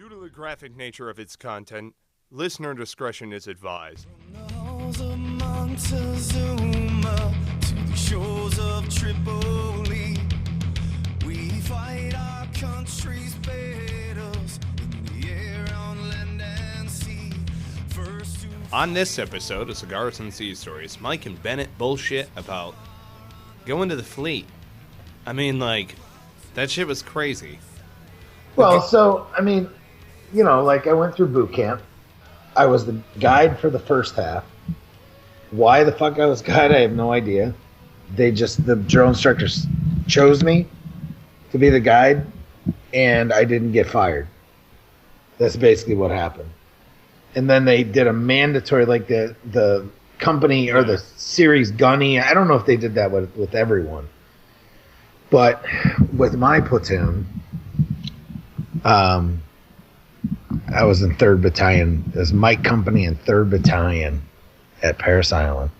Due to the graphic nature of its content, listener discretion is advised. From the halls of Montezuma to the shores of Tripoli, we fight our country's battles in the air, on land and sea. First to On this episode of Cigars and Sea Stories, Mike and Bennett bullshit about going to the fleet. I mean, like, that shit was crazy. Well, so, I mean, you know, like I went through boot camp. I was the guide for the first half. Why the fuck I was guide, I have no idea. The drill instructors chose me to be the guide, and I didn't get fired. That's basically what happened. And then they did a mandatory, like the company or the series gunny. I don't know if they did that with everyone. But with my platoon, I was in 3rd Battalion. It was Mike Company in 3rd Battalion at Parris Island.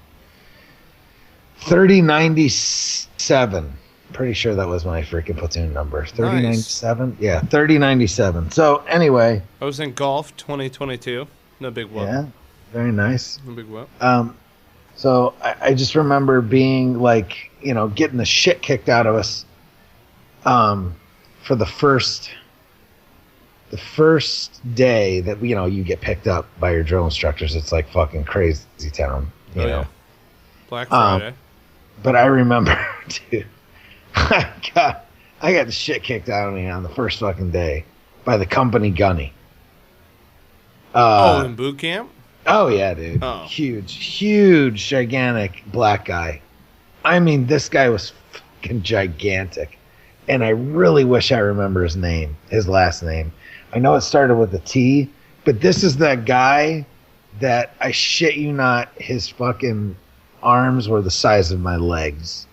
3097. Pretty sure that was my freaking platoon number. 3097? Nice. Yeah, 3097. So, anyway. I was in golf 2022. No big whoop. Yeah, very nice. No big whoop. So, I just remember being like, you know, getting the shit kicked out of us for the first day that, you know, you get picked up by your drill instructors. It's like fucking crazy town, you know. Black Friday. But I remember, dude, I got the shit kicked out of me on the first fucking day by the company gunny. In boot camp? Oh, yeah, dude. Oh. Huge, gigantic black guy. I mean, this guy was fucking gigantic. And I really wish I remember his last name. I know it started with a T, but this is that guy that, I shit you not, his fucking arms were the size of my legs.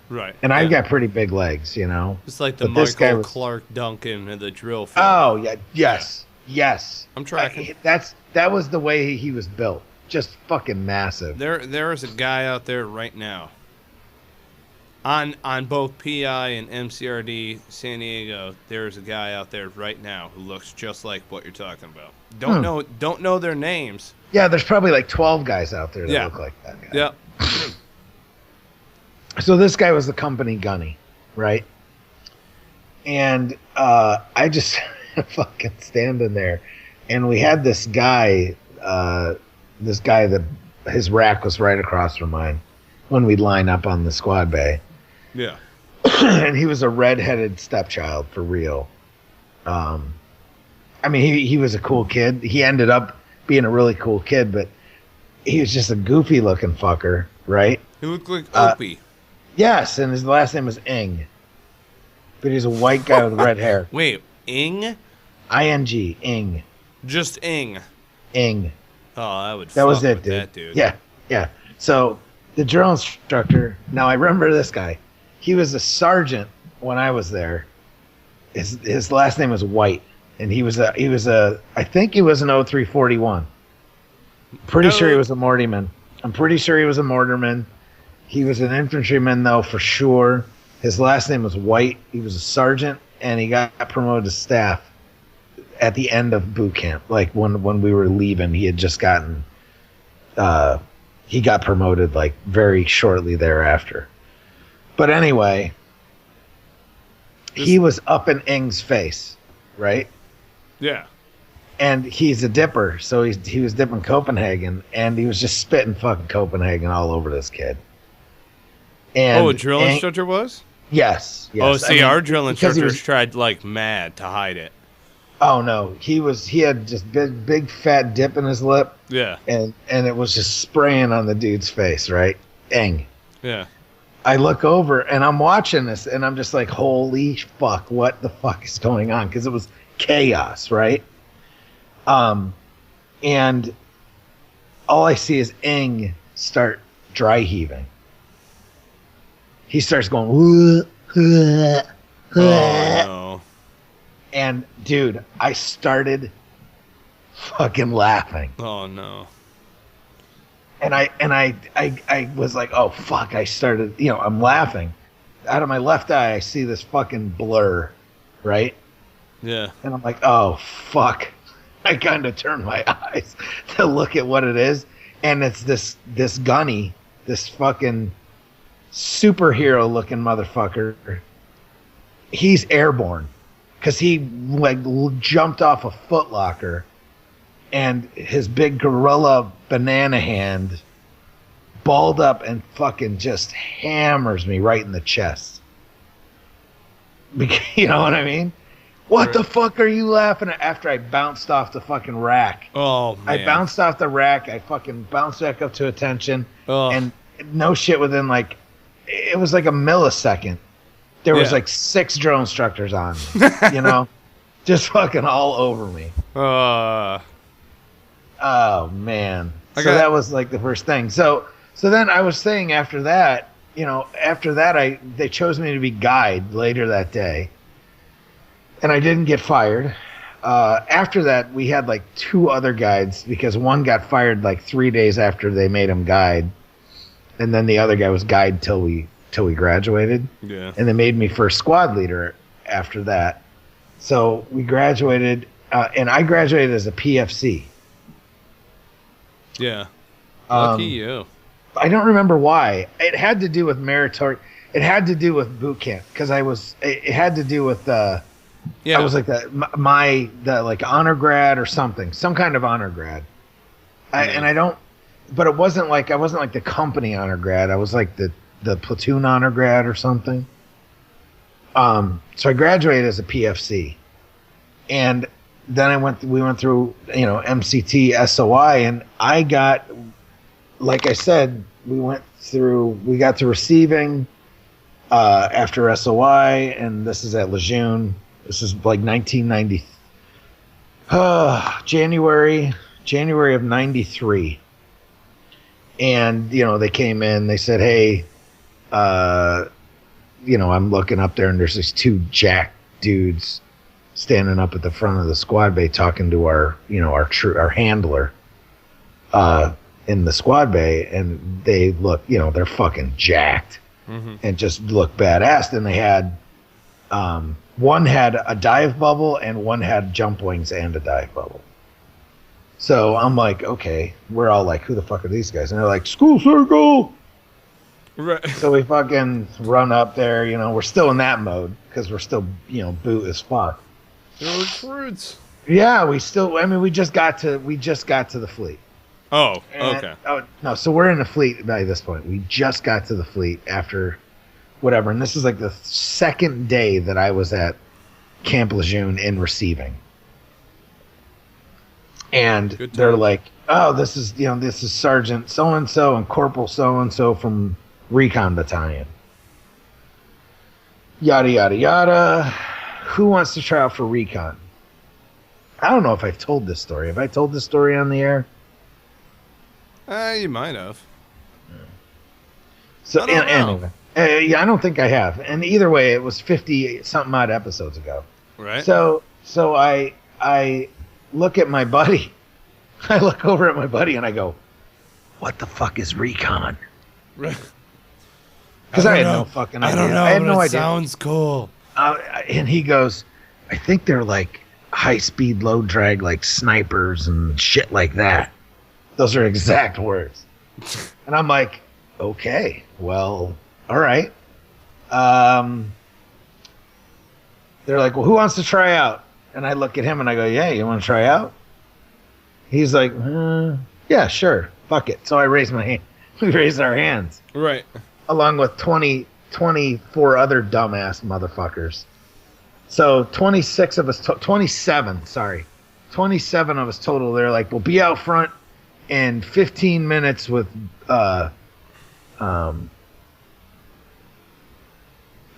Right. And I've got pretty big legs, you know. It's like the Michael Clark Duncan of the drill field. Oh, yeah. Yes. I'm tracking. That was the way he was built. Just fucking massive. There is a guy out there right now on both PI and MCRD San Diego. There's a guy out there right now who looks just like what you're talking about. Don't know their names. Yeah, there's probably like 12 guys out there that look like that guy. Yeah. So this guy was the company gunny, right? And I just fucking standing there, and we had this guy that his rack was right across from mine when we'd line up on the squad bay. Yeah. And he was a redheaded stepchild for real. I mean, he was a cool kid. He ended up being a really cool kid, but he was just a goofy looking fucker, right? He looked like Opie. Yes, and his last name was Ing. But he's a white guy with red hair. Wait, Ing? I-N-G, Ing. Just Ing. Ing. Oh, that was it, dude. That dude. Yeah. So the drill instructor, now I remember this guy. He was a sergeant when I was there. His last name was White, and he was a I think he was an 0341. Pretty sure he was a mortarman. I'm pretty sure he was a mortarman. He was an infantryman though, for sure. His last name was White. He was a sergeant, and he got promoted to staff at the end of boot camp. Like when we were leaving, he had just gotten he got promoted like very shortly thereafter. But anyway, he was up in Ing's face, right? Yeah. And he's a dipper, so he was dipping Copenhagen, and he was just spitting fucking Copenhagen all over this kid. And a drill instructor was? Yes. Oh, see, our drill instructors tried like mad to hide it. Oh no, he had just big fat dip in his lip. Yeah. And it was just spraying on the dude's face, right? Ing. Yeah. I look over and I'm watching this and I'm just like, holy fuck, what the fuck is going on? Because it was chaos, right? And all I see is Ing start dry heaving. He starts going, oh no. And dude, I started fucking laughing. Oh no. And I was like, oh fuck, I started, you know, I'm laughing. Out of my left eye I see this fucking blur, right? Yeah. And I'm like, oh, fuck. I kind of turned my eyes to look at what it is. And it's this gunny, this fucking superhero looking motherfucker. He's airborne because he like jumped off a Foot Locker and his big gorilla banana hand balled up and fucking just hammers me right in the chest. You know what I mean? What the fuck are you laughing at? After I bounced off the fucking rack. Oh, man. I bounced off the rack. I fucking bounced back up to attention. Oh. And no shit, within like, it was like a millisecond. There was like 6 drill instructors on me, you know? Just fucking all over me. Oh, man. That was like the first thing. So then I was saying after that, you know, they chose me to be guide later that day. And I didn't get fired. After that, we had like 2 other guides because one got fired like 3 days after they made him guide. And then the other guy was guide till we graduated. Yeah. And they made me first squad leader after that. So we graduated, and I graduated as a PFC. Yeah. Lucky you. I don't remember why. It had to do with meritorious. It had to do with boot camp because it had to do with I was like the like honor grad or something, some kind of honor grad. But it wasn't like I wasn't like the company honor grad. I was like the platoon honor grad or something. So I graduated as a PFC, and then we went through, you know, MCT SOI, and I got, like I said, we got to receiving after SOI, and this is at LeJeune. This is like 1990, January of 93. And, you know, they came in, they said, hey, you know, I'm looking up there and there's these 2 jack dudes standing up at the front of the squad bay talking to our handler in the squad bay, and they look, you know, they're fucking jacked and just look badass. And they had one had a dive bubble and one had jump wings and a dive bubble. So I'm like, okay, we're all like, who the fuck are these guys? And they're like, school circle. Right. So we fucking run up there, you know, we're still in that mode because we're still, you know, boot as fuck. They're recruits. Yeah, we just got to the fleet. Oh, okay. Oh, no, so we're in the fleet by this point. We just got to the fleet after whatever. And this is like the second day that I was at Camp LeJeune in receiving. And they're like, oh, this is Sergeant so-and-so and Corporal so-and-so from Recon Battalion. Yada, yada, yada. Who wants to try out for Recon? I don't know if I've told this story. Have I told this story on the air? You might have. So anyway, I don't think I have. And either way, it was 50-something odd episodes ago. Right. So I look at my buddy. I look over at my buddy and I go, "What the fuck is Recon?" Right. Because I had no fucking idea. I don't know. I had no idea. Sounds cool. And he goes, "I think they're like high-speed, low-drag, like snipers and shit like that." Those are exact words. And I'm like, okay, well, all right. They're like, well, who wants to try out? And I look at him and I go, yeah, you want to try out? He's like, yeah, sure. Fuck it. So I raised my hand. We raised our hands. Right. Along with 24 other dumbass motherfuckers. So 27 of us total. They're like, we'll be out front in 15 minutes with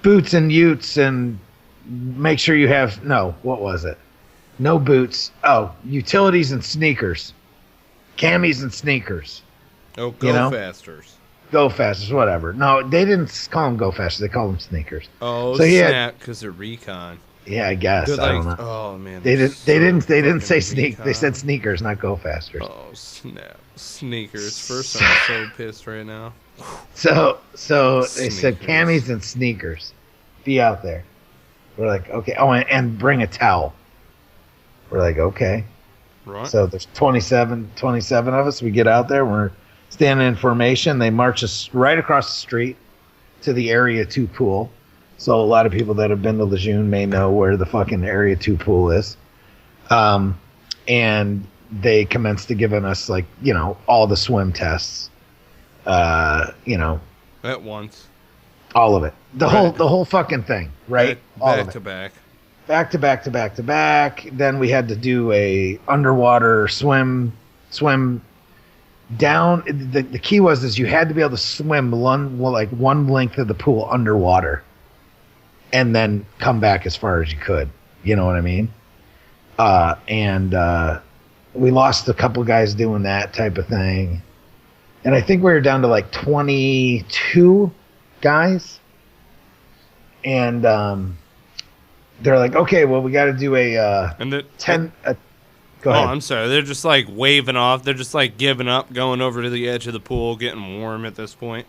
boots and utes, and make sure you have what was it? No boots. Oh, utilities and sneakers, camis and sneakers. Oh, go-fasters. Go-fasters, whatever. No, they didn't call them go-fasters. They called them sneakers. Oh, so snap! Because they're recon. Yeah, I guess. I don't know. Oh man, they didn't say sneak. Recon. They said sneakers, not go-fasters. Oh snap! Sneakers. First, I'm so pissed right now. So they said camis and sneakers. Be out there. We're like, okay. Oh, and bring a towel. We're like, okay. Right. So there's 27 of us. We get out there. We're standing in formation. They march us right across the street to the Area 2 pool. So a lot of people that have been to Lejeune may know where the fucking Area 2 pool is. And they commenced to giving us, like, you know, all the swim tests. You know. At once. All of it. The whole fucking thing, right? Back to back. Back to back to back to back. Then we had to do a underwater swim down. The key is you had to be able to swim one length of the pool underwater, and then come back as far as you could. You know what I mean? And we lost a couple guys doing that type of thing, and I think we were down to like 22 guys, and they're like, okay, well, we got to do a 10. Go ahead. Oh, I'm sorry. They're just like waving off. They're just like giving up, going over to the edge of the pool, getting warm at this point.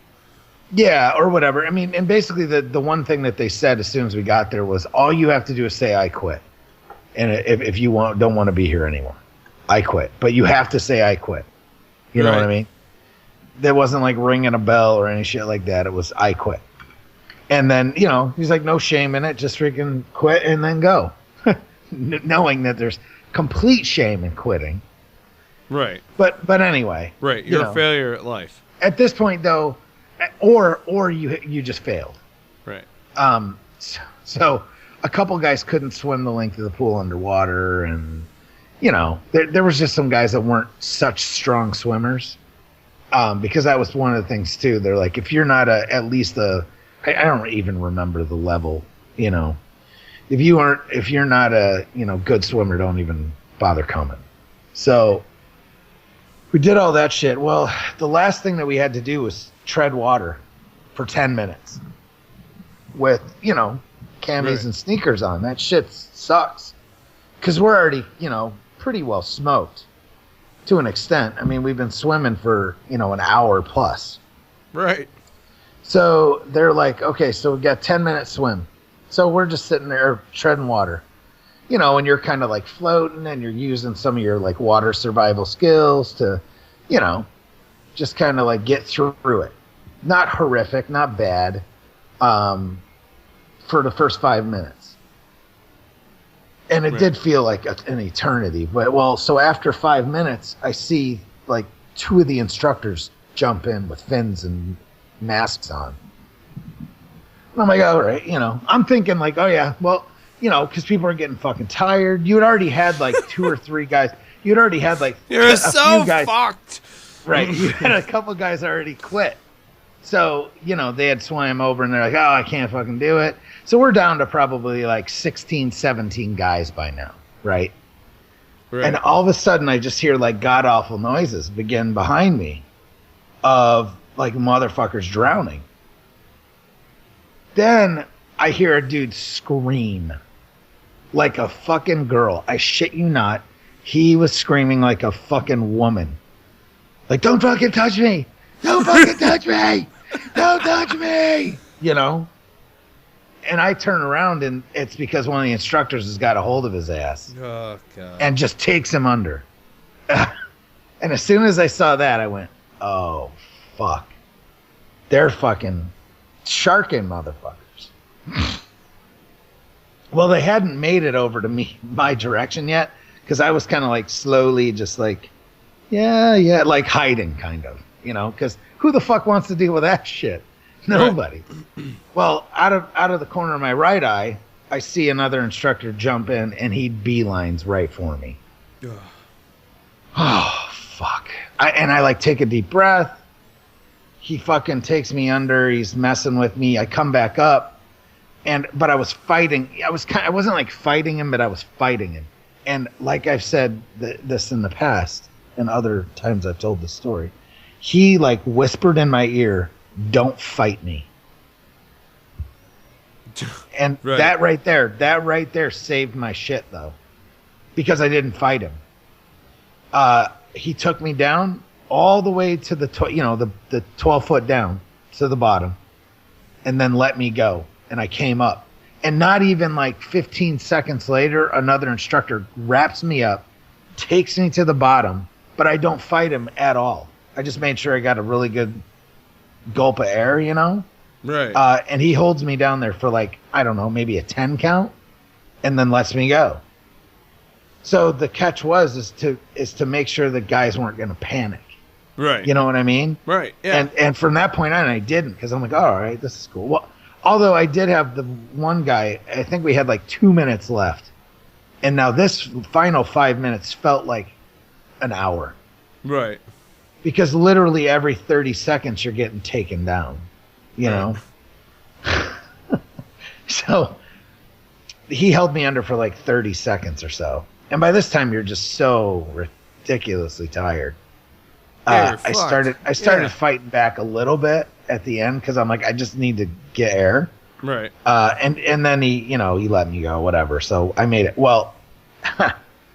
Yeah, or whatever. I mean, and basically the one thing that they said as soon as we got there was, all you have to do is say, I quit. And if you don't want to be here anymore, I quit. But you have to say, I quit. You know what I mean? There wasn't like ringing a bell or any shit like that. It was, I quit. And then, you know, he's like, no shame in it. Just freaking quit and then go. Knowing that there's complete shame in quitting. Right. But anyway. Right. You're a failure at life. At this point, though, or you just failed. Right. So a couple guys couldn't swim the length of the pool underwater. And, you know, there was just some guys that weren't such strong swimmers. Because that was one of the things, too. They're like, if you're not at least I don't even remember the level, you know. If you're not a, you know, good swimmer, don't even bother coming. So we did all that shit. Well, the last thing that we had to do was tread water for 10 minutes with, you know, camis and sneakers on. That shit sucks. Because we're already, you know, pretty well smoked to an extent. I mean, we've been swimming for, you know, an hour plus. Right. So they're like, okay, so we got 10 minute swim. So we're just sitting there treading water, you know, and you're kind of like floating and you're using some of your like water survival skills to, you know, just kind of like get through it. Not horrific, not bad, for the first 5 minutes. And it did feel like an eternity. But so after 5 minutes, I see like 2 of the instructors jump in with fins and masks on. And I'm like, all right, you know, I'm thinking like, oh yeah, well, you know, because people are getting fucking tired. You had already had like 2 or 3 guys. You'd already had like you're so fucked. Right. You had a couple guys already quit. So, you know, they had swam over and they're like, oh, I can't fucking do it. So we're down to probably like 16, 17 guys by now. Right. And all of a sudden I just hear like god awful noises begin behind me of like motherfuckers drowning. Then I hear a dude scream like a fucking girl. I shit you not. He was screaming like a fucking woman. Like, don't fucking touch me. Don't fucking touch me. Don't touch me. You know? And I turn around and it's because one of the instructors has got a hold of his ass. Oh, God. And just takes him under. And as soon as I saw that, I went, oh, fuck. They're fucking sharking motherfuckers. Well, they hadn't made it over to my direction yet, because I was kind of like slowly just like, yeah, like hiding kind of, you know, because who the fuck wants to deal with that shit? Nobody. Right. Well, out of the corner of my right eye, I see another instructor jump in and he beelines right for me. Ugh. Oh, fuck. I like take a deep breath. He fucking takes me under. He's messing with me. I come back up, but I was fighting. I wasn't like fighting him, but I was fighting him. And like I've said this in the past, and other times I've told this story, he like whispered in my ear, "Don't fight me." And that right there saved my shit though, because I didn't fight him. He took me down all the way to the 12 foot down to the bottom, and then let me go. And I came up, And not even like 15 seconds later, another instructor wraps me up, takes me to the bottom, but I don't fight him at all. I just made sure I got a really good gulp of air, you know? Right. And he holds me down there for like, I don't know, maybe a 10 count, and then lets me go. So the catch is to make sure the guys weren't going to panic. Right. You know what I mean? Right. Yeah. And from that point on, I didn't, because I'm like, all right, this is cool. Well, although I did have the one guy, I think we had like 2 minutes left. And now this final 5 minutes felt like an hour. Right. Because literally every 30 seconds you're getting taken down, you know? So he held me under for like 30 seconds or so. And by this time you're just so ridiculously tired. I started fighting back a little bit at the end because I'm like, I just need to get air. Right. And then he let me go, whatever. So I made it. Well,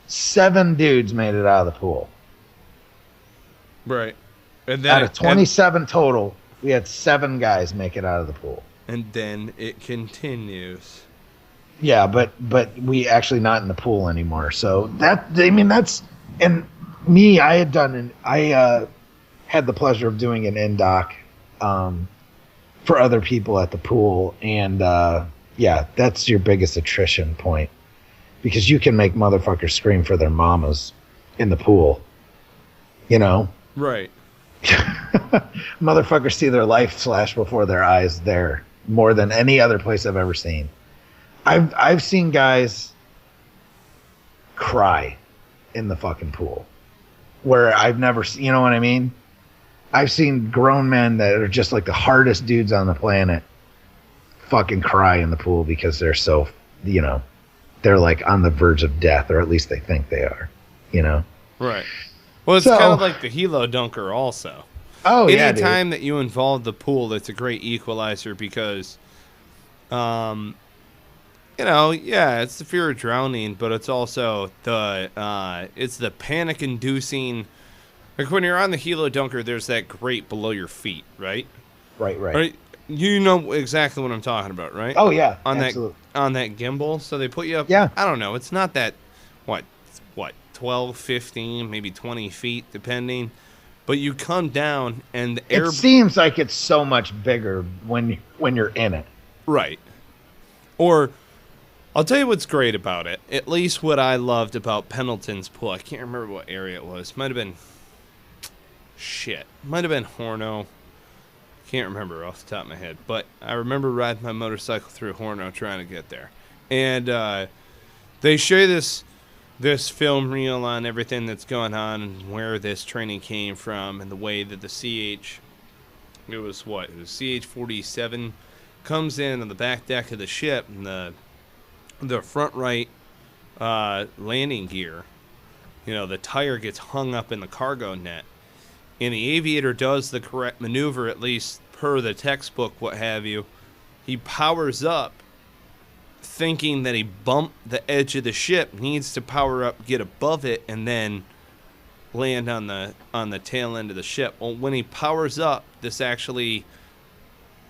7 dudes made it out of the pool. Right. And then out of 27 total, we had 7 guys make it out of the pool. And then it continues. Yeah, but we actually not in the pool anymore. So that's and me. I had the pleasure of doing an indoc for other people at the pool, and yeah, that's your biggest attrition point because you can make motherfuckers scream for their mamas in the pool. You know, right? Motherfuckers see their life flash before their eyes there more than any other place I've ever seen. I've seen guys cry in the fucking pool where I've never seen, you know what I mean? I've seen grown men that are just like the hardest dudes on the planet fucking cry in the pool because they're so, you know, they're like on the verge of death, or at least they think they are, you know? Right. Well, it's kind of like the helo dunker also. Oh, yeah, anytime that you involve the pool, that's a great equalizer because, you know, yeah, it's the fear of drowning, but it's also it's the panic-inducing. Like when you're on the helo dunker, there's that grate below your feet, right? Right. You know exactly what I'm talking about, right? Oh yeah, absolutely. On that gimbal, so they put you up. Yeah. I don't know. It's not that what 12, 15, maybe 20 feet, depending. But you come down and the air. It seems like it's so much bigger when you're in it. Right. Or I'll tell you what's great about it. At least what I loved about Pendleton's pool. I can't remember what area it was. Might have been Horno. Can't remember off the top of my head. But I remember riding my motorcycle through Horno trying to get there. And they show you this film reel on everything that's going on and where this training came from and the way that the CH-47 comes in on the back deck of the ship and the front right landing gear, you know, the tire gets hung up in the cargo net, and the aviator does the correct maneuver, at least per the textbook, what have you. He powers up thinking that he bumped the edge of the ship, needs to power up, get above it, and then land on the tail end of the ship. Well, when he powers up, this actually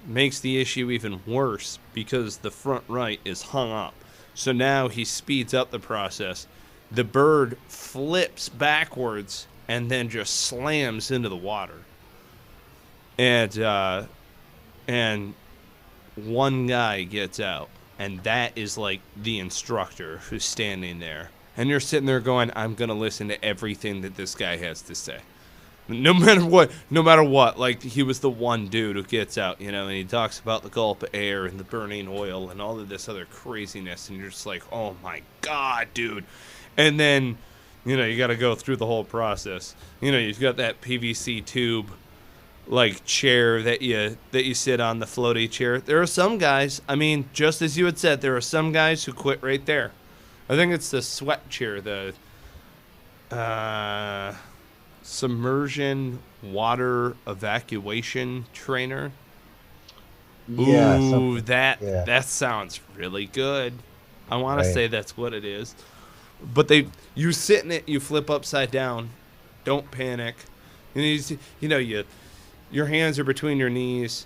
makes the issue even worse because the front right is hung up. So now he speeds up the process. The bird flips backwards and then just slams into the water. And one guy gets out. And that is like the instructor who's standing there. And you're sitting there going, I'm going to listen to everything that this guy has to say. No matter what, like he was the one dude who gets out, you know, and he talks about the gulp of air and the burning oil and all of this other craziness. And you're just like, oh my God, dude. And then, you know, you got to go through the whole process. You know, you've got that PVC tube like chair that you sit on, the floaty chair. There are some guys, I mean, just as you had said, there are some guys who quit right there. I think it's the sweat chair, the submersion water evacuation trainer. Yeah. Ooh, that sounds really good. I want to say that's what it is. But you sit in it, you flip upside down. Don't panic. Your hands are between your knees,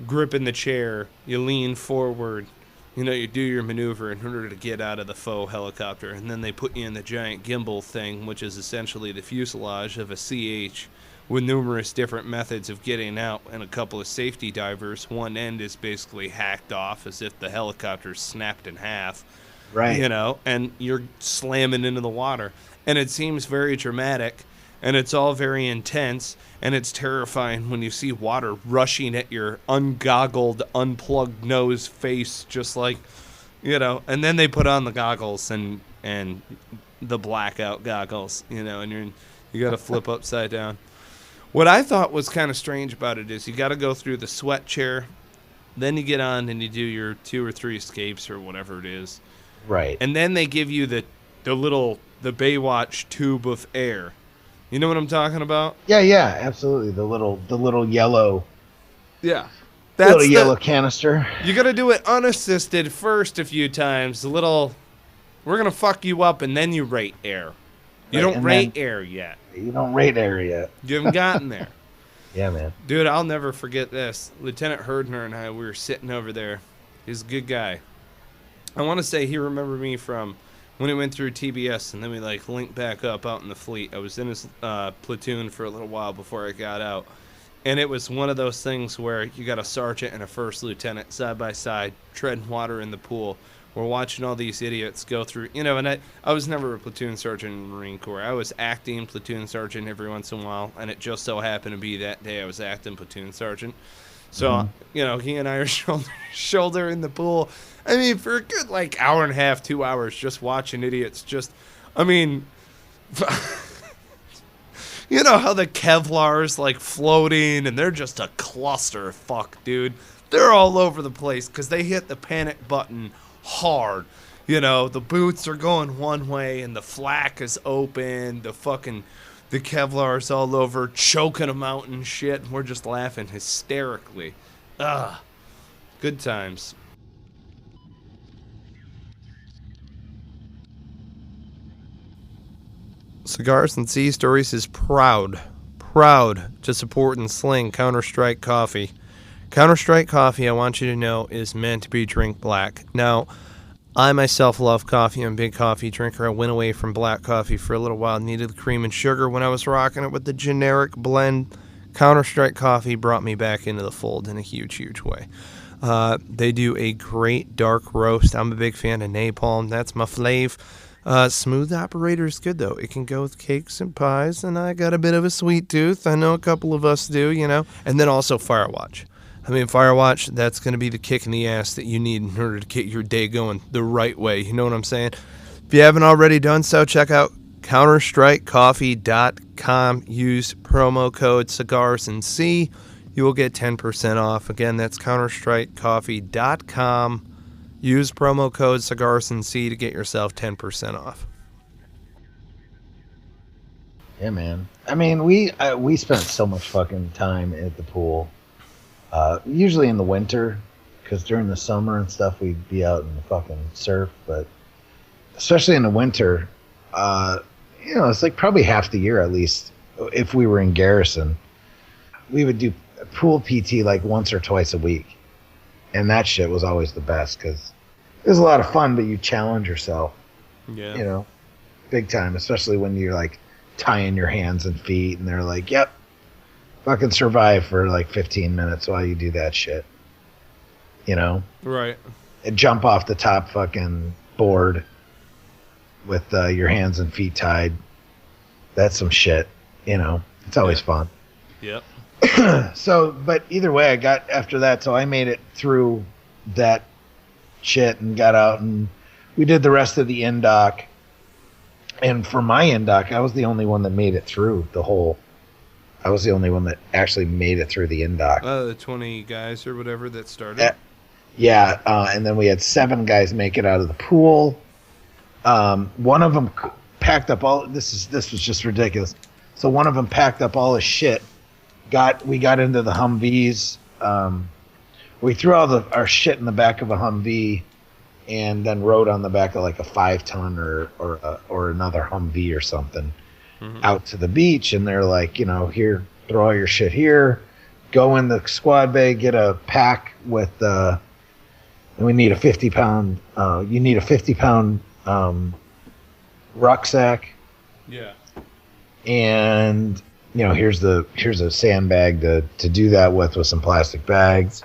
gripping the chair. You lean forward. You know, you do your maneuver in order to get out of the faux helicopter, and then they put you in the giant gimbal thing, which is essentially the fuselage of a CH with numerous different methods of getting out and a couple of safety divers. One end is basically hacked off as if the helicopter snapped in half. Right. You know, and you're slamming into the water. And it seems very dramatic, and it's all very intense, and it's terrifying when you see water rushing at your ungoggled, unplugged nose face, just like, you know. And then they put on the goggles and the blackout goggles, you know, and you got to flip upside down. What I thought was kind of strange about it is you got to go through the sweat chair, then you get on and you do your 2 or 3 escapes or whatever it is. Right. And then they give you the Baywatch tube of air. You know what I'm talking about? Yeah, absolutely. The little yellow. Yeah. That's yellow canister. You got to do it unassisted first a few times. We're going to fuck you up, and then you rate air. You don't rate air yet. You don't rate air yet. You haven't gotten there. Yeah, man. Dude, I'll never forget this. Lieutenant Herdner and I, we were sitting over there. He's a good guy. I want to say he remembered me from when he went through TBS, and then we linked back up out in the fleet. I was in his platoon for a little while before I got out, and it was one of those things where you got a sergeant and a first lieutenant side by side treading water in the pool. We're watching all these idiots go through, you know, and I was never a platoon sergeant in the Marine Corps. I was acting platoon sergeant every once in a while, and it just so happened to be that day I was acting platoon sergeant. So, you know, he and I are shoulder in the pool. I mean, for a good, hour and a half, 2 hours, just watching idiots I mean, you know how the Kevlar's, floating, and they're just a clusterfuck, dude. They're all over the place because they hit the panic button hard. You know, the boots are going one way, and the flak is open, the Kevlar's all over, choking them out and shit, and we're just laughing hysterically. Good times. Cigars and Sea Stories is proud to support and sling Counter-Strike Coffee. Counter-Strike Coffee, I want you to know, is meant to be drink black. Now, I myself love coffee. I'm a big coffee drinker. I went away from black coffee for a little while. Needed the cream and sugar when I was rocking it with the generic blend. Counter-Strike Coffee brought me back into the fold in a huge, huge way. They do a great dark roast. I'm a big fan of napalm. That's my fave. Smooth operator is good, though. It can go with cakes and pies, and I got a bit of a sweet tooth. I know a couple of us do, you know. And then also Firewatch. I mean, Firewatch, that's going to be the kick in the ass that you need in order to get your day going the right way. You know what I'm saying? If you haven't already done so, check out counterstrikecoffee.com. Use promo code CIGARSandC. You will get 10% off. Again, that's counterstrikecoffee.com. Use promo code CIGARSandC to get yourself 10% off. Yeah, man. I mean, we spent so much fucking time at the pool. Usually in the winter, because during the summer and stuff, we'd be out in the fucking surf. But especially in the winter, you know, it's probably half the year at least. If we were in garrison, we would do pool PT once or twice a week. And that shit was always the best because it was a lot of fun, but you challenge yourself. Yeah. You know, big time, especially when you're tying your hands and feet and they're like, yep, fucking survive for 15 minutes while you do that shit. You know? Right. And jump off the top fucking board with your hands and feet tied. That's some shit, you know? It's always fun. Yep. So, but either way, I got after that, so I made it through that shit and got out, and we did the rest of the Indoc. And for my Indoc, I was the only one that made it through the whole. I was the only one that actually made it through the Indoc. The 20 guys or whatever that started. Yeah, and then we had 7 guys make it out of the pool. One of them packed up all. This was just ridiculous. So one of them packed up all his shit. We got into the Humvees. We threw all our shit in the back of a Humvee, and then rode on the back of a 5-ton or another Humvee or something out to the beach. And they're like, you know, here, throw all your shit here. Go in the squad bay, get a pack with and we need a 50-pound. You need a 50-pound rucksack. Yeah. And here's a sandbag to do that with some plastic bags,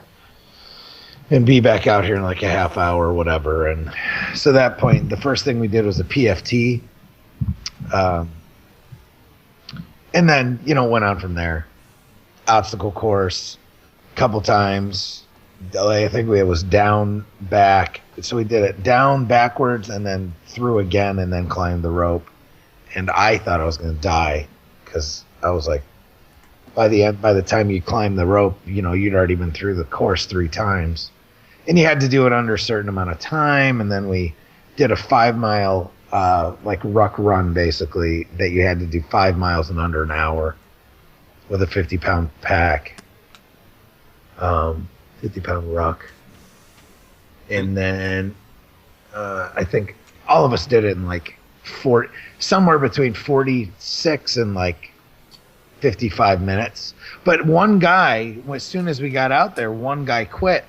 and be back out here in like a half hour or whatever. And so at that point, the first thing we did was a PFT, and then went on from there. Obstacle course, a couple times. I think it was down, back. So we did it down, backwards, and then through again, and then climbed the rope. And I thought I was going to die, because I was like, by the time you climb the rope, you'd already been through the course 3 times, and you had to do it under a certain amount of time. And then we did a 5-mile like ruck run, basically, that you had to do 5 miles in under an hour with a 50-pound pack, 50-pound ruck. And then I think all of us did it in like somewhere between 46 and like 55 minutes. But one guy, as soon as we got out there, one guy quit.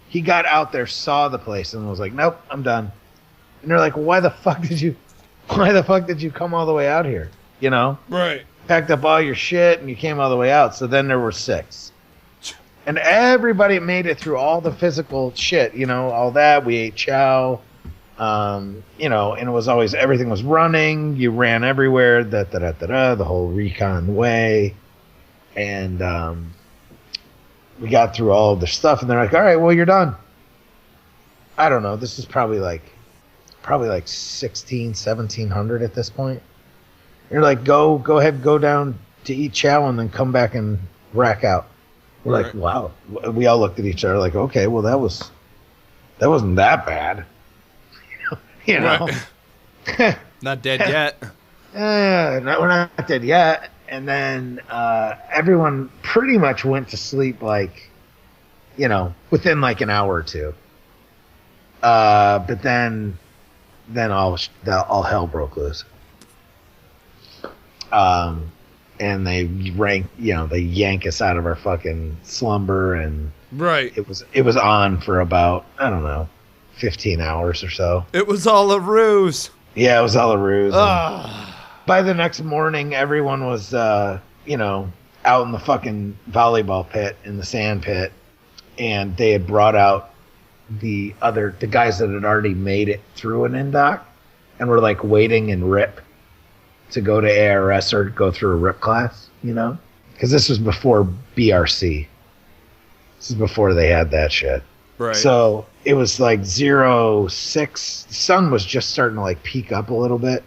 He got out there, saw the place, and was like, "Nope, I'm done." And they're like, "Why the fuck did you come all the way out here?" Right. Packed up all your shit and you came all the way out. So then there were 6. And everybody made it through all the physical shit, all that. We ate chow. And it was always, everything was running. You ran everywhere, the whole recon way. And we got through all of the stuff, and they're like, "All right, well, you're done." I don't know. This is probably like 1700 at this point. You're like, go ahead, go down to eat chow, and then come back and rack out. We're like, wow. We all looked at each other like, okay, well, that wasn't that bad. Right. Not dead yet. We're not dead yet. And then everyone pretty much went to sleep like, within like an hour or two. But then all hell broke loose. And they yank us out of our fucking slumber, and right. It was on for about, I don't know, 15 hours or so. It was all a ruse. Yeah, it was all a ruse. By the next morning, everyone was, out in the fucking volleyball pit, in the sand pit, and they had brought out the guys that had already made it through an Indoc, and were like waiting in RIP to go to ARS or go through a RIP class, because this was before BRC. This is before they had that shit. Right. So it was like 06. The sun was just starting to like peak up a little bit.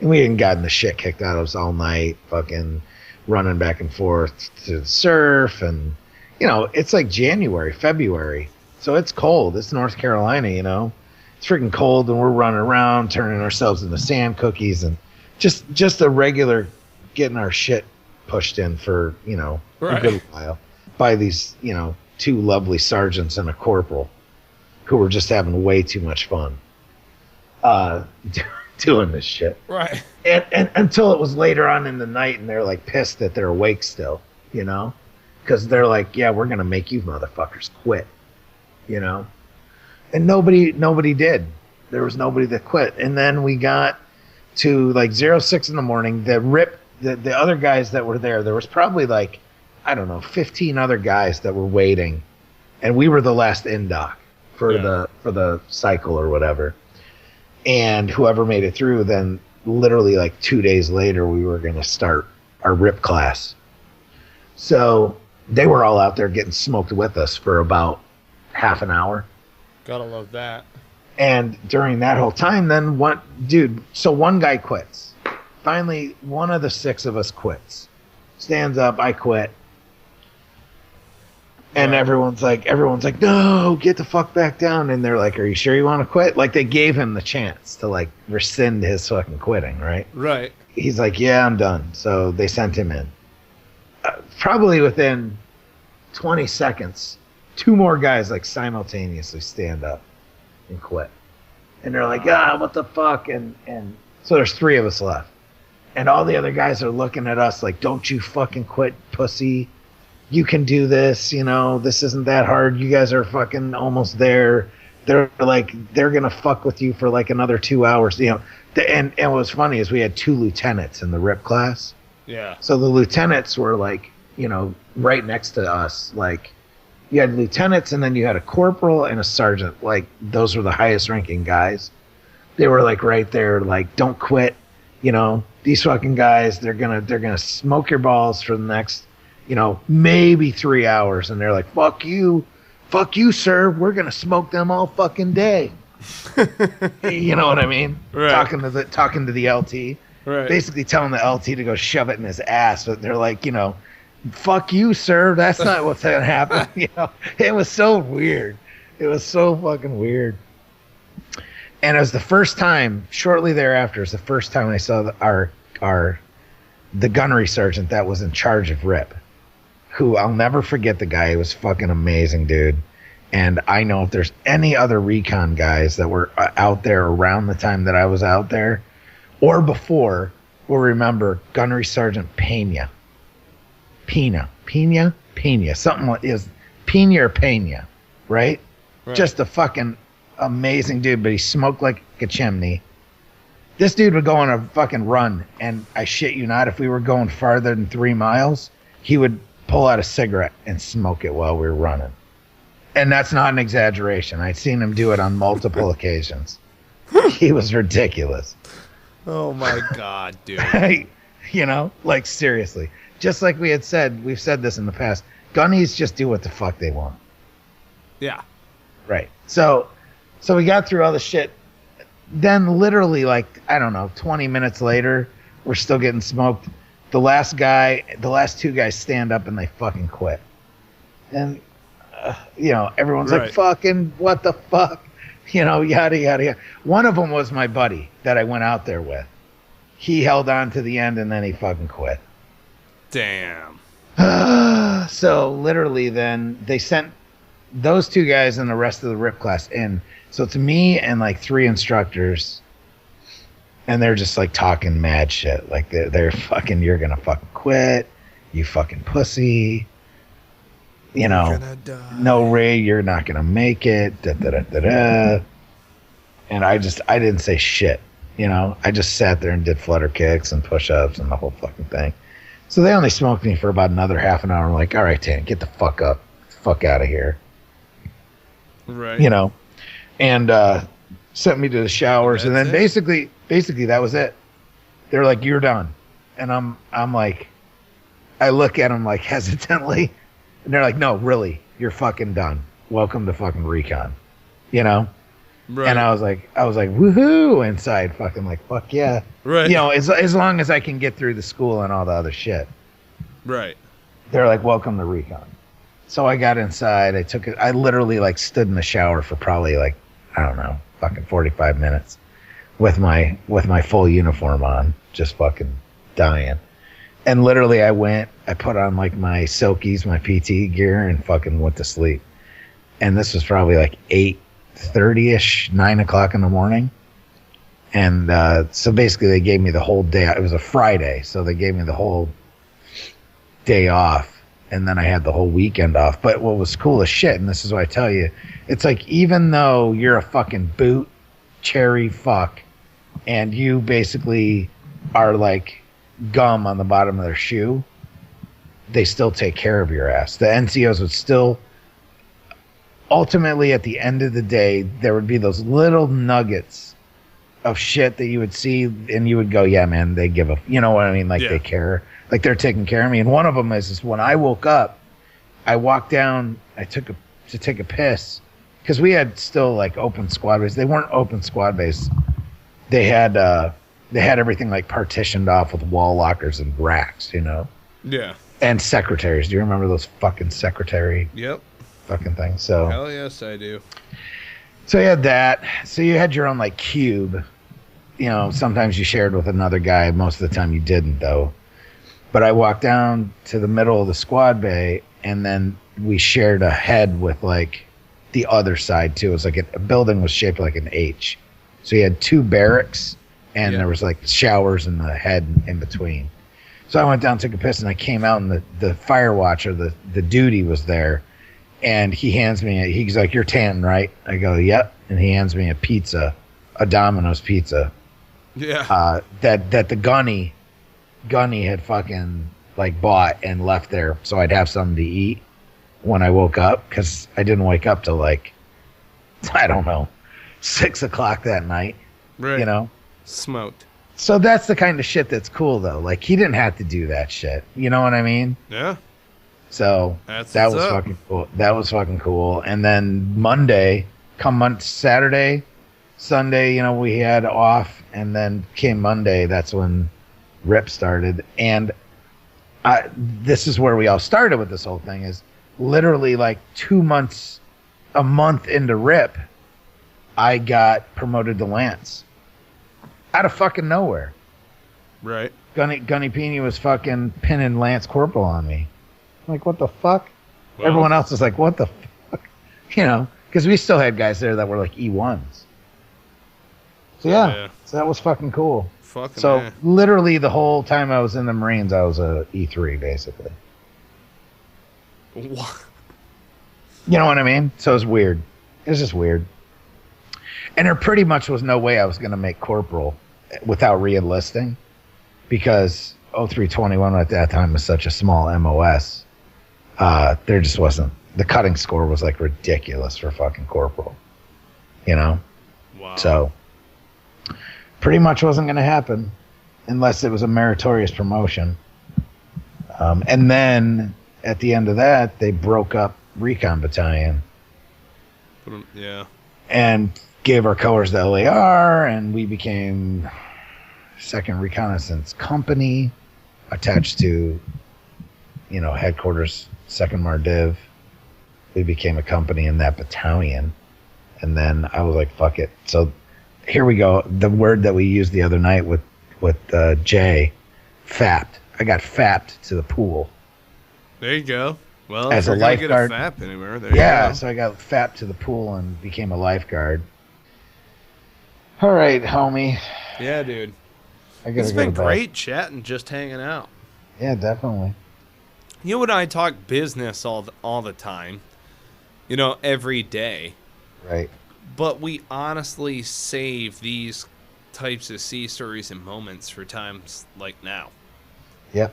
And we hadn't gotten the shit kicked out of us all night, fucking running back and forth to the surf. And, it's like January, February. So it's cold. It's North Carolina, It's freaking cold, and we're running around, turning ourselves into sand cookies, and just a regular getting our shit pushed in for, a good while by these, 2 lovely sergeants and a corporal who were just having way too much fun doing this shit. Right. And until it was later on in the night, and they're like pissed that they're awake still, because they're like, "Yeah, we're going to make you motherfuckers quit," And nobody did. There was nobody that quit. And then we got to like 06 in the morning. The other guys that were there was probably like, I don't know, 15 other guys that were waiting, and we were the last Indoc for the cycle or whatever. And whoever made it through, then literally like 2 days later, we were going to start our RIP class. So they were all out there getting smoked with us for about half an hour. Gotta love that. And during that whole time, then so one guy quits. Finally, one of the 6 of us quits. Stands up, I quit. And everyone's like, "No, get the fuck back down." And they're like, "Are you sure you want to quit?" Like, they gave him the chance to like rescind his fucking quitting, right? Right. He's like, "Yeah, I'm done." So they sent him in. Probably within 20 seconds, 2 more guys like simultaneously stand up and quit. And they're like, "What the fuck?" And so there's 3 of us left. And all the other guys are looking at us like, "Don't you fucking quit, pussy. you can do this, this isn't that hard. You guys are fucking almost there. They're like, they're going to fuck with you for like another 2 hours, And what was funny is we had 2 lieutenants in the RIP class. Yeah. So the lieutenants were like, right next to us. Like, you had lieutenants and then you had a corporal and a sergeant. Like, those were the highest ranking guys. They were like right there, like, don't quit. These fucking guys, they're gonna smoke your balls for the next, maybe 3 hours. And they're like, fuck you, sir. We're gonna smoke them all fucking day. You know what I mean? Right. Talking to the LT. Right. Basically telling the LT to go shove it in his ass. But they're like, fuck you, sir. That's not what's gonna happen. It was so weird. It was so fucking weird. And it was the first time, shortly thereafter, it was the first time I saw the gunnery sergeant that was in charge of RIP, who I'll never forget. The guy was fucking amazing, dude. And I know if there's any other recon guys that were out there around the time that I was out there or before will remember Gunnery Sergeant Pena. Something is Pena or Pena, right? Just a fucking amazing dude, but he smoked like a chimney. This dude would go on a fucking run, and I shit you not, if we were going farther than 3 miles, he would pull out a cigarette and smoke it while we were running. And that's not an exaggeration. I'd seen him do it on multiple occasions. He was ridiculous. Oh my God, dude. Like seriously. Just like we've said this in the past, gunnies just do what the fuck they want. Yeah. Right. So we got through all the shit. Then literally, like, I don't know, 20 minutes later, we're still getting smoked. The last 2 guys stand up and they fucking quit. And, everyone's like, fucking, what the fuck? Yada, yada, yada. One of them was my buddy that I went out there with. He held on to the end and then he fucking quit. Damn. So literally then they sent those 2 guys and the rest of the RIP class in. So it's me and like 3 instructors, and they're just like talking mad shit. Like they're fucking, you're gonna fucking quit, you fucking pussy. No, Ray, you're not gonna make it. Da, da, da, da, da. And I didn't say shit. I just sat there and did flutter kicks and push-ups and the whole fucking thing. So they only smoked me for about another half an hour. I'm like, all right, Tan, get the fuck up, fuck out of here. Right. And sent me to the showers, and then basically that was it. They're like, you're done. And I'm like, I look at them like hesitantly, and they're like, no, really, you're fucking done. Welcome to fucking Recon. Right. And I was like, woohoo, inside, fucking like, fuck yeah. Right. As long as I can get through the school and all the other shit. Right. They're like, welcome to Recon. So I got inside. I literally like stood in the shower for probably like, I don't know, fucking 45 minutes with my full uniform on, just fucking dying. And literally I put on like my Silkies, my PT gear, and fucking went to sleep. And this was probably like 8:30ish, 9 o'clock in the morning. And so basically they gave me the whole day. It was a Friday, so they gave me the whole day off. And then I had the whole weekend off. But what was cool as shit, and this is what I tell you, it's like, even though you're a fucking boot cherry fuck, and you basically are like gum on the bottom of their shoe, they still take care of your ass. The NCOs would still, ultimately at the end of the day, there would be those little nuggets of shit that you would see, and you would go, yeah, man, they give a, you know what I mean? Like, they care. Like, they're taking care of me. And one of them is when I woke up, I walked down, to take a piss, because we had still like open squad bays. They weren't open squad bays. They had everything like partitioned off with wall lockers and racks, Yeah. And secretaries. Do you remember those fucking secretary? Yep. Fucking things. So. Hell yes, I do. So you had that. So you had your own like cube. Sometimes you shared with another guy. Most of the time you didn't, though. But I walked down to the middle of the squad bay, and then we shared a head with like the other side too. It was like a building was shaped like an H. So you had 2 barracks, and there was like showers in the head in between. So I went down, took a piss, and I came out, and the fire watcher, the duty was there, and he hands me, he's like, "You're Tanton, right?" I go, "Yep," and he hands me a pizza, a Domino's pizza. Yeah. That the gunny had fucking like bought and left there, so I'd have something to eat when I woke up, because I didn't wake up till like, I don't know, 6 o'clock that night. Right. You know, smoked. So that's the kind of shit that's cool, though. Like, he didn't have to do that shit. You know what I mean? Yeah. So that was fucking cool. That was fucking cool. And then Saturday, Sunday, you know, we had off, and then came Monday. That's when RIP started. And this is where we all started with this whole thing, is literally like a month into RIP, I got promoted to Lance. Out of fucking nowhere. Right. Gunny Peeny was fucking pinning Lance Corporal on me. I'm like, what the fuck? Well, everyone else was like, what the fuck? You know, because we still had guys there that were like E1s. So yeah. So that was fucking cool. Fucking so man. Literally the whole time I was in the Marines, I was a E3 basically. What? You know what I mean? So it was weird. It was just weird. And there pretty much was no way I was going to make corporal without re-enlisting, because 0321 at that time was such a small MOS. There just wasn't. The cutting score was like ridiculous for fucking corporal. You know? Wow. So pretty much wasn't going to happen unless it was a meritorious promotion. And then at the end of that, they broke up Recon Battalion. Yeah. And gave our colors the LAR, and we became 2nd Reconnaissance Company, attached to, you know, headquarters, 2nd Mardiv. We became a company in that battalion. And then I was like, fuck it. So here we go. The word that we used the other night with Jay, fapped. I got fapped to the pool. There you go. Well, as if a you're gonna lifeguard, get a FAP anywhere, there you go. So I got fapped to the pool and became a lifeguard. All right, homie. Yeah, dude. It's been great chatting, just hanging out. Yeah, definitely. You and I talk business all the time. You know, every day. Right. But we honestly save these types of sea stories and moments for times like now. Yep.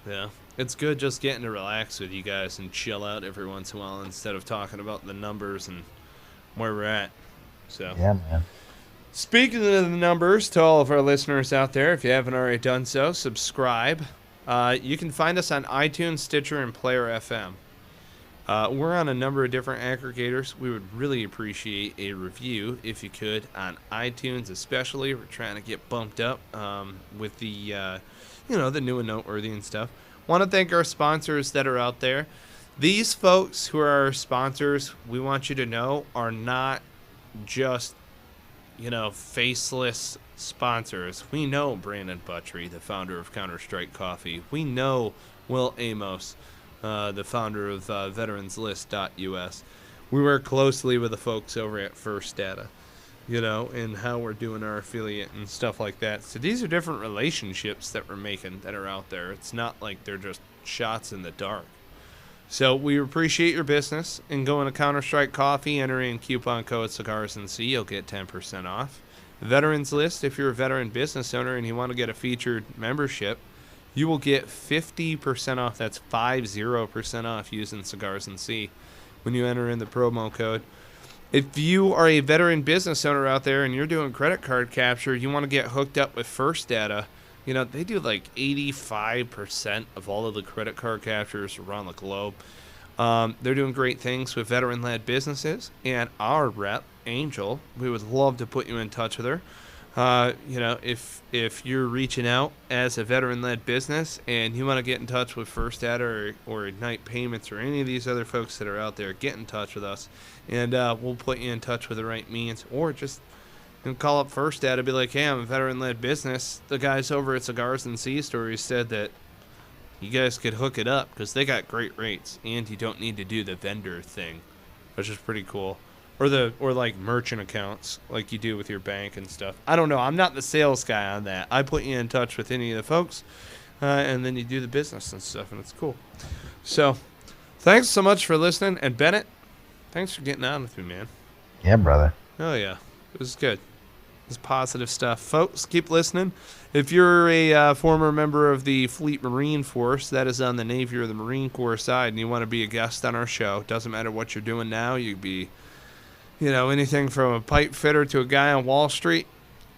Yeah. It's good just getting to relax with you guys and chill out every once in a while instead of talking about the numbers and where we're at. So. Yeah, man. Speaking of the numbers, to all of our listeners out there, if you haven't already done so, subscribe. You can find us on iTunes, Stitcher, and Player FM. We're on a number of different aggregators. We would really appreciate a review, if you could, on iTunes especially. We're trying to get bumped up with the, the new and noteworthy and stuff. Want to thank our sponsors that are out there. These folks who are our sponsors, we want you to know, are not just faceless sponsors. We know Brandon Buttrey, the founder of Counter-Strike Coffee. We know Will Amos, the founder of veteranslist.us. We work closely with the folks over at First Data, and how we're doing our affiliate and stuff like that. So these are different relationships that we're making that are out there. It's not like they're just shots in the dark. So we appreciate your business, and going to Counter-Strike Coffee, enter in coupon code Cigars and C, you'll get 10% off. Veterans List, if you're a veteran business owner and you want to get a featured membership, you will get 50% off. That's 50% off using Cigars and C when you enter in the promo code. If you are a veteran business owner out there and you're doing credit card capture, you want to get hooked up with First Data. They do like 85% of all of the credit card captures around the globe. They're doing great things with veteran-led businesses. And our rep, Angel, we would love to put you in touch with her. If you're reaching out as a veteran-led business and you want to get in touch with First Data or Ignite Payments or any of these other folks that are out there, get in touch with us. And we'll put you in touch with the right means. Or just call up First Data and be like, hey, I'm a veteran-led business. The guys over at Cigars and Sea Stories said that you guys could hook it up because they got great rates and you don't need to do the vendor thing, which is pretty cool. Or like merchant accounts like you do with your bank and stuff. I don't know. I'm not the sales guy on that. I put you in touch with any of the folks and then you do the business and stuff, and it's cool. So, thanks so much for listening. And Bennett, thanks for getting on with me, man. Yeah, brother. Oh, yeah. It was good. It was positive stuff. Folks, keep listening. If you're a former member of the Fleet Marine Force, that is on the Navy or the Marine Corps side, and you want to be a guest on our show, doesn't matter what you're doing now. You could be, anything from a pipe fitter to a guy on Wall Street.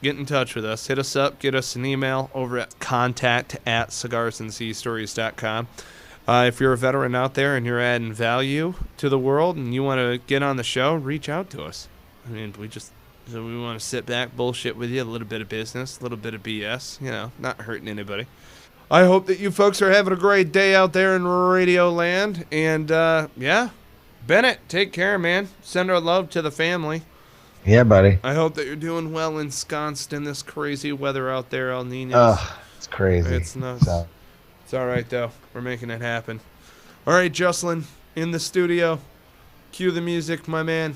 Get in touch with us. Hit us up. Get us an email over at contact@cigarsandseastories.com. If you're a veteran out there and you're adding value to the world and you want to get on the show, reach out to us. I mean, we want to sit back, bullshit with you, a little bit of business, a little bit of BS, not hurting anybody. I hope that you folks are having a great day out there in Radio Land. And, Bennett, take care, man. Send our love to the family. Yeah, buddy. I hope that you're doing well ensconced in this crazy weather out there, El Nino. Oh, it's crazy. It's nuts. It's all right, though. We're making it happen. All right, Jocelyn, in the studio. Cue the music, my man.